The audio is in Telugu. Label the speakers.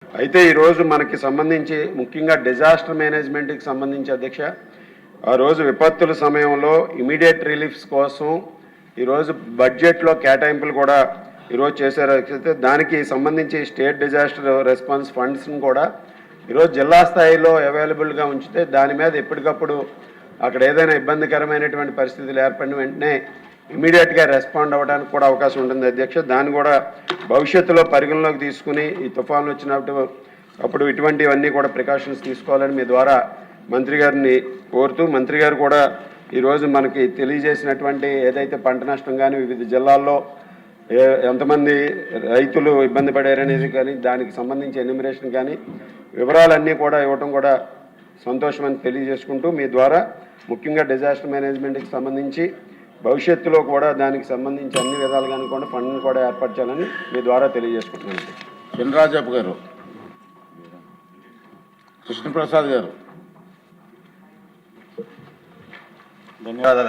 Speaker 1: అయితే ఈరోజు మనకి సంబంధించి ముఖ్యంగా డిజాస్టర్ మేనేజ్మెంట్కి సంబంధించి అధ్యక్ష, ఆ రోజు విపత్తుల సమయంలో ఇమీడియట్ రిలీఫ్స్ కోసం ఈరోజు బడ్జెట్లో కేటాయింపులు కూడా ఈరోజు చేశారు. దానికి సంబంధించి స్టేట్ డిజాస్టర్ రెస్పాన్స్ ఫండ్స్ని కూడా ఈరోజు జిల్లా స్థాయిలో అవైలబుల్గా ఉంచితే దాని మీద ఎప్పటికప్పుడు అక్కడ ఏదైనా ఇబ్బందికరమైనటువంటి పరిస్థితులు ఏర్పడిన వెంటనే ఇమీడియట్గా రెస్పాండ్ అవ్వడానికి కూడా అవకాశం ఉంటుంది అధ్యక్ష. దాన్ని కూడా భవిష్యత్తులో పరిగణలోకి తీసుకుని ఈ తుఫాన్లు వచ్చినప్పుడు అప్పుడు ఇటువంటివన్నీ కూడా ప్రికాషన్స్ తీసుకోవాలని మీ ద్వారా మంత్రి గారిని కోరుతూ, మంత్రి గారు కూడా ఈరోజు మనకి తెలియజేసినటువంటి ఏదైతే పంట నష్టం కానీ వివిధ జిల్లాల్లో ఎంతమంది రైతులు ఇబ్బంది పడారనేది కానీ దానికి సంబంధించి ఎన్యూమరేషన్ కానీ వివరాలన్నీ కూడా ఇవ్వటం కూడా సంతోషమని తెలియజేసుకుంటూ, మీ ద్వారా ముఖ్యంగా డిజాస్టర్ మేనేజ్మెంట్కి సంబంధించి భవిష్యత్తులో కూడా దానికి సంబంధించి అన్ని విధాలుగా కూడా ఫండ్ని కూడా ఏర్పాటు చేయాలని మీ ద్వారా తెలియజేసుకుంటున్నాను.
Speaker 2: చినరాజప్ప గారు, కృష్ణప్రసాద్ గారు,
Speaker 3: ధన్యవాదాలు.